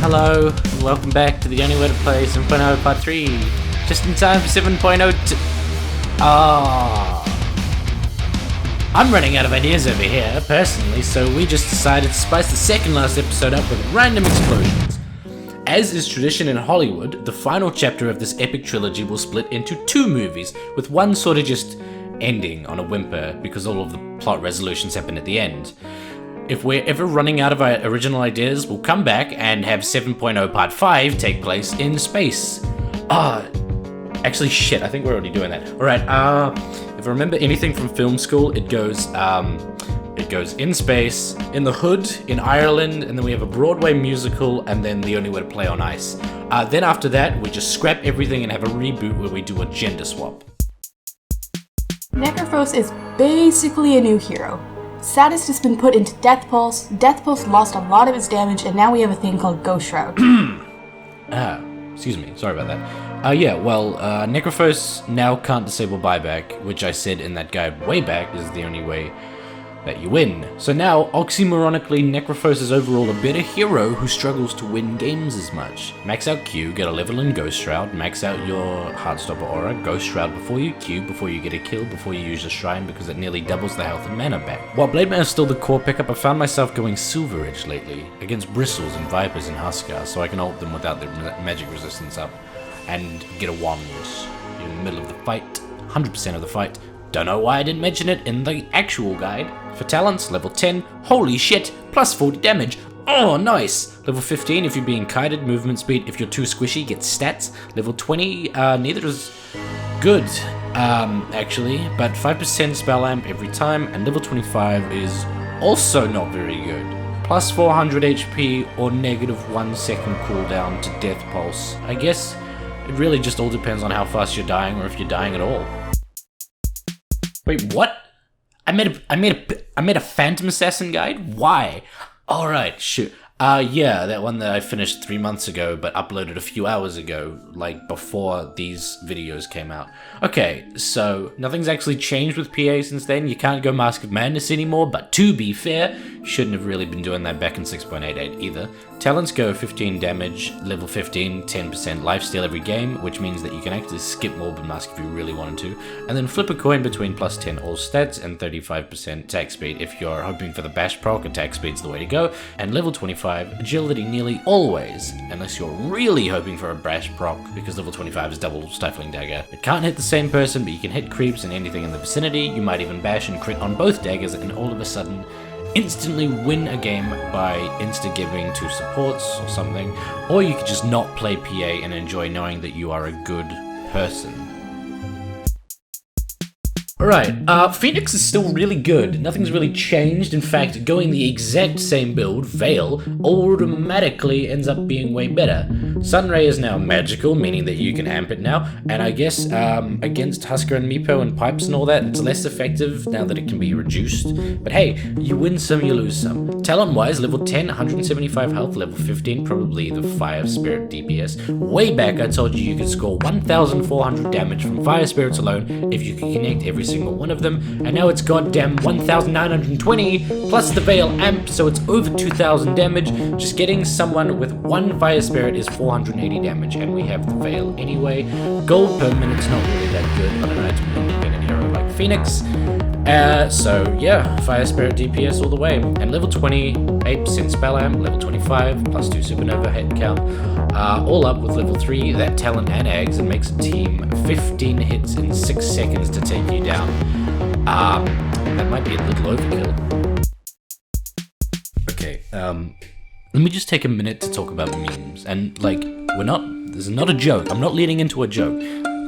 Hello, and welcome back to the only way to play 7.0 Part 3. Just in time for 7.0 to... I'm running out of ideas over here, personally, so we just decided to spice the second last episode up with random explosions. As is tradition in Hollywood, the final chapter of this epic trilogy will split into two movies, with one sort of just ending on a whimper because all of the plot resolutions happen at the end. If we're ever running out of our original ideas, we'll come back and have 7.0 Part 5 take place in space. Actually shit, I think we're already doing that. Alright, if I remember anything from film school, it goes in space, in the hood, in Ireland, and then we have a Broadway musical, and then The Only Way to Play on Ice. Then after that, we just scrap everything and have a reboot where we do a gender swap. Necrophos is basically a new hero. Sadist has been put into Death Pulse, Death Pulse lost a lot of its damage, and now we have a thing called Ghost Shroud. Excuse me, sorry about that. Necrophos now can't disable buyback, which I said in that guide way back is the only way that you win. So now, oxymoronically, Necrophos is overall a better hero who struggles to win games as much. Max out Q, get a level in Ghost Shroud, max out your Heartstopper aura, Ghost Shroud before you Q, before you get a kill, before you use the Shrine because it nearly doubles the health and mana back. While Blade Man is still the core pickup, I found myself going Silver Edge lately, against Bristles and Vipers and Huskar, so I can ult them without their magic resistance up, and get a wand in the middle of the fight, 100% of the fight. Don't know why I didn't mention it in the actual guide. For talents, level 10, holy shit, plus 40 damage. Oh, nice. Level 15, if you're being kited, movement speed. If you're too squishy, get stats. Level 20, neither is good, actually, but 5% spell amp every time. And level 25 is also not very good. Plus 400 HP or negative 1 second cooldown to Death Pulse. I guess it really just all depends on how fast you're dying or if you're dying at all. Wait, what? I made a Phantom Assassin guide? Why? Alright, shoot. Yeah, that one that I finished 3 months ago, but uploaded a few hours ago, like before these videos came out. Okay, so nothing's actually changed with PA since then. You can't go Mask of Madness anymore, but to be fair, shouldn't have really been doing that back in 6.88 either. Talents go 15 damage, level 15, 10% lifesteal every game, which means that you can actually skip Morbid Mask if you really wanted to, and then flip a coin between plus 10 all stats and 35% attack speed. If you're hoping for the bash proc, attack speed's the way to go, and level 25, agility nearly always, unless you're really hoping for a bash proc, because level 25 is double Stifling Dagger. It can't hit the same person, but you can hit creeps and anything in the vicinity. You might even bash and crit on both daggers, and all of a sudden, instantly win a game by insta-giving to supports or something, or you could just not play PA and enjoy knowing that you are a good person. Alright, Phoenix is still really good. Nothing's really changed. In fact, going the exact same build, Veil, automatically ends up being way better. Sunray is now magical, meaning that you can amp it now, and I guess against Huskar and Meepo and Pipes and all that, it's less effective now that it can be reduced. But hey, you win some, you lose some. Talent-wise, level 10, 175 health, level 15, probably the Fire Spirit DPS. Way back I told you could score 1,400 damage from Fire Spirits alone if you could connect every single one of them, and now it's goddamn 1,920 plus the Veil amp, so it's over 2,000 damage. Just getting someone with one Fire Spirit is 480 damage, and we have the Veil anyway. Gold per minute's not really that good on an item-independent hero like Phoenix. So yeah, Fire Spirit DPS all the way. And level 20, 8% spell amp, level 25, plus 2 supernova head count. All up with level 3, that talent and eggs, and makes a team 15 hits in 6 seconds to take you down. That might be a little overkill. Okay, let me just take a minute to talk about memes. And like, this is not a joke. I'm not leading into a joke.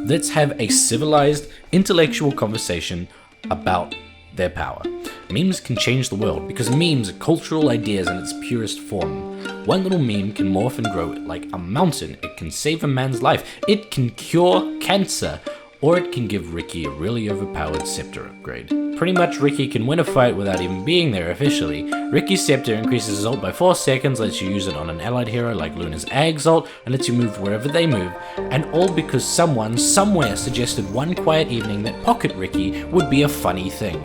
Let's have a civilized, intellectual conversation about their power. Memes can change the world because memes are cultural ideas in its purest form. One little meme can morph and grow like a mountain. It can save a man's life. It can cure cancer. Or it can give Riki a really overpowered scepter upgrade. Pretty much Riki can win a fight without even being there officially. Riki's scepter increases his ult by 4 seconds, lets you use it on an allied hero like Luna's Ag's ult, and lets you move wherever they move, and all because someone somewhere suggested one quiet evening that Pocket Riki would be a funny thing.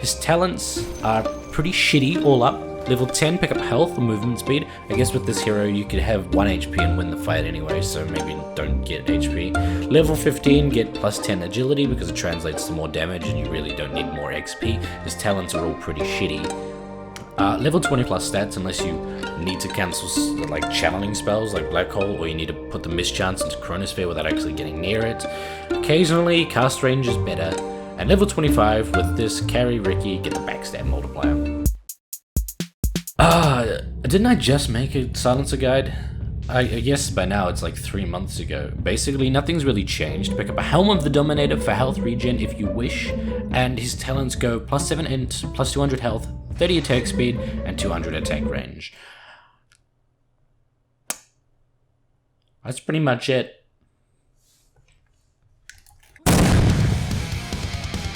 His talents are pretty shitty all up. Level 10, pick up health or movement speed. I guess with this hero you could have 1 HP and win the fight anyway, so maybe don't get HP. Level 15, get plus 10 agility because it translates to more damage and you really don't need more XP. His talents are all pretty shitty. Level 20 plus stats unless you need to cancel like channeling spells like Black Hole, or you need to put the mischance into Chronosphere without actually getting near it. Occasionally, cast range is better. And level 25 with this, carry Riki, get the backstab multiplier. Didn't I just make a silencer guide? I guess by now it's like 3 months ago. Basically, nothing's really changed. Pick up a Helm of the Dominator for health regen if you wish, and his talents go plus 7 int, plus 200 health, 30 attack speed, and 200 attack range. That's pretty much it.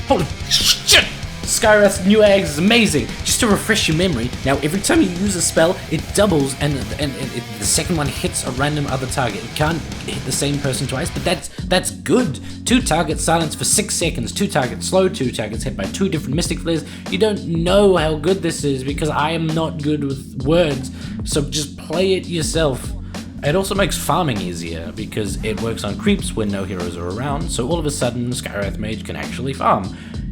Holy shit! Skywrath's new eggs is amazing! Just to refresh your memory, now every time you use a spell, it doubles and the second one hits a random other target. It can't hit the same person twice, but that's good! 2 targets silenced for 6 seconds, 2 targets slow, 2 targets hit by 2 different Mystic Flares. You don't know how good this is because I am not good with words, so just play it yourself. It also makes farming easier because it works on creeps when no heroes are around, so all of a sudden Skywrath Mage can actually farm.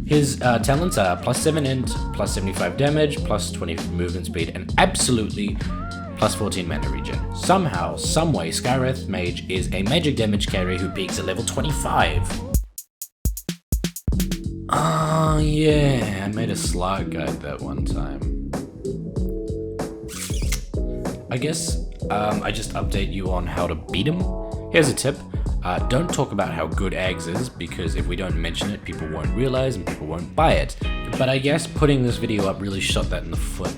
His talents are plus 7 int, plus 75 damage, plus 20 movement speed, and absolutely plus 14 mana regen. Somehow, someway, Skywrath Mage is a magic damage carry who peaks at level 25. Oh yeah, I made a Slark guide that one time. I guess I just update you on how to beat him. Here's a tip. Don't talk about how good Ags is, because if we don't mention it, people won't realize and people won't buy it. But I guess putting this video up really shot that in the foot.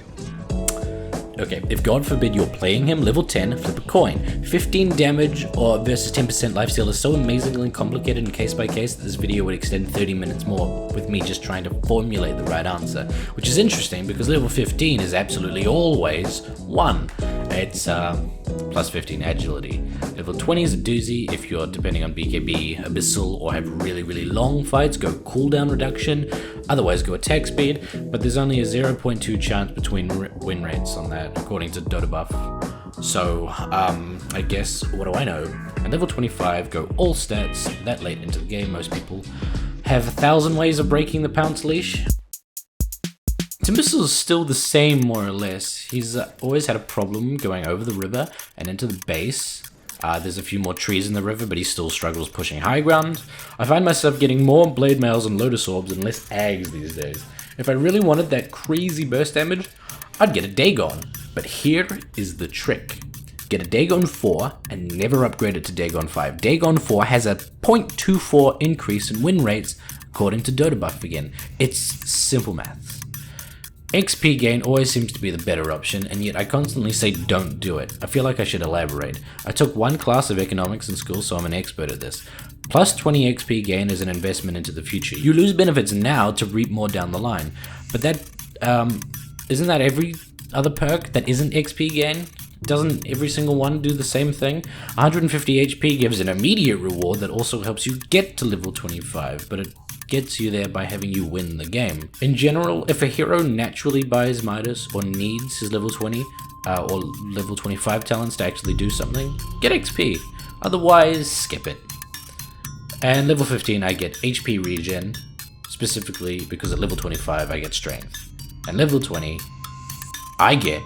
Okay, if God forbid you're playing him, level 10, flip a coin. 15 damage or versus 10% lifesteal is so amazingly complicated and case by case that this video would extend 30 minutes more with me just trying to formulate the right answer. Which is interesting because level 15 is absolutely always 1. It's plus 15 agility. Level 20 is a doozy if you're depending on BKB, Abyssal, or have really long fights, go cooldown reduction, otherwise go attack speed, but there's only a 0.2 chance between win rates on that, according to Dota buff. So, I guess, what do I know? At level 25, go all stats. That late into the game, most people have 1,000 ways of breaking the pounce leash. Timbersaw is still the same, more or less. He's always had a problem going over the river and into the base. There's a few more trees in the river, but he still struggles pushing high ground. I find myself getting more blade mails and lotus orbs and less Ags these days. If I really wanted that crazy burst damage, I'd get a Dagon. But here is the trick. Get a Dagon 4 and never upgrade it to Dagon 5. Dagon 4 has a 0.24 increase in win rates according to Dota buff again. It's simple maths. XP gain always seems to be the better option, and yet I constantly say don't do it. I feel like I should elaborate. I took one class of economics in school, so I'm an expert at this. Plus 20 XP gain is an investment into the future. You lose benefits now to reap more down the line. But that, isn't that every other perk that isn't XP gain? Doesn't every single one do the same thing? 150 HP gives an immediate reward that also helps you get to level 25, but it gets you there by having you win the game. In general, if a hero naturally buys Midas or needs his level 20 or level 25 talents to actually do something, get XP. Otherwise, skip it. And level 15, I get HP regen, specifically because at level 25 I get strength. And level 20, I get